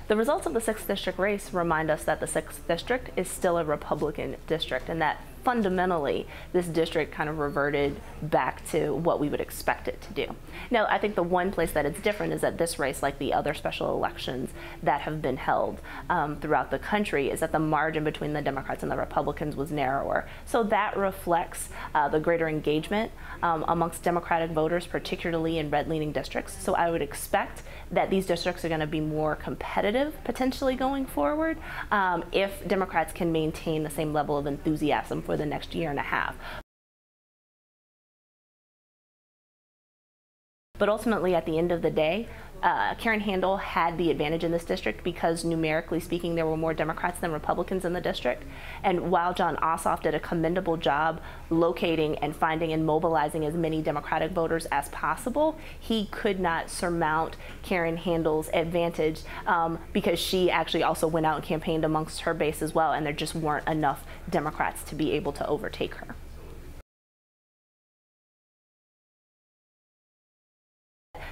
The results of the 6th District race remind us that the 6th District is still a Republican district, and that fundamentally this district kind of reverted back to what we would expect it to do. Now, I think the one place that it's different is that this race, like the other special elections that have been held throughout the country, is that the margin between the Democrats and the Republicans was narrower. So that reflects the greater engagement amongst Democratic voters, particularly in red-leaning districts. So I would expect that these districts are going to be more competitive potentially going forward if Democrats can maintain the same level of enthusiasm for the next year and a half. But ultimately, at the end of the day, Karen Handel had the advantage in this district because, numerically speaking, there were more Democrats than Republicans in the district. And while John Ossoff did a commendable job locating and finding and mobilizing as many Democratic voters as possible, he could not surmount Karen Handel's advantage because she actually also went out and campaigned amongst her base as well, and there just weren't enough Democrats to be able to overtake her.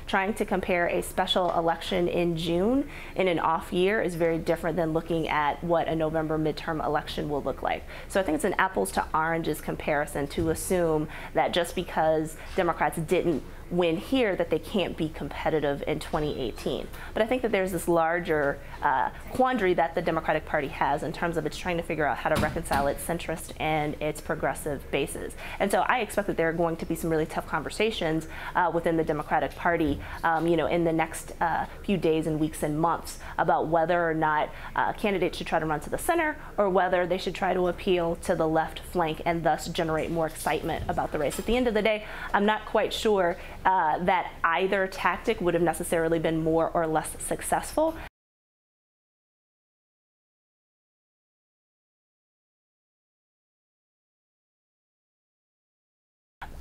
Trying to compare a special election in June in an off year is very different than looking at what a November midterm election will look like. So I think it's an apples to oranges comparison to assume that just because Democrats didn't win here that they can't be competitive in 2018. But I think that there's this larger quandary that the Democratic Party has in terms of it's trying to figure out how to reconcile its centrist and its progressive bases. And so I expect that there are going to be some really tough conversations within the Democratic Party, in the next few days and weeks and months about whether or not candidates should try to run to the center or whether they should try to appeal to the left flank and thus generate more excitement about the race. At the end of the day, I'm not quite sure that either tactic would have necessarily been more or less successful.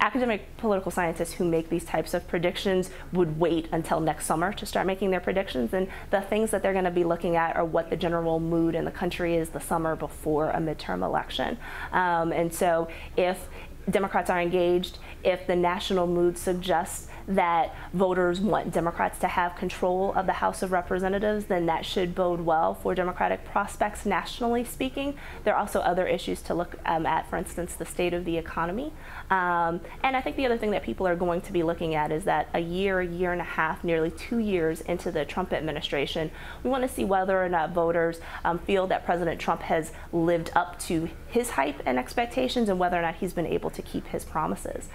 Academic political scientists who make these types of predictions would wait until next summer to start making their predictions, and the things that they're going to be looking at are what the general mood in the country is the summer before a midterm election. And so if Democrats are engaged, if the national mood suggests that voters want Democrats to have control of the House of Representatives, then that should bode well for Democratic prospects nationally speaking. There are also other issues to look at, for instance, the state of the economy. And I think the other thing that people are going to be looking at is that a year and a half, nearly 2 years into the Trump administration, we want to see whether or not voters feel that President Trump has lived up to his hype and expectations and whether or not he's been able to keep his promises.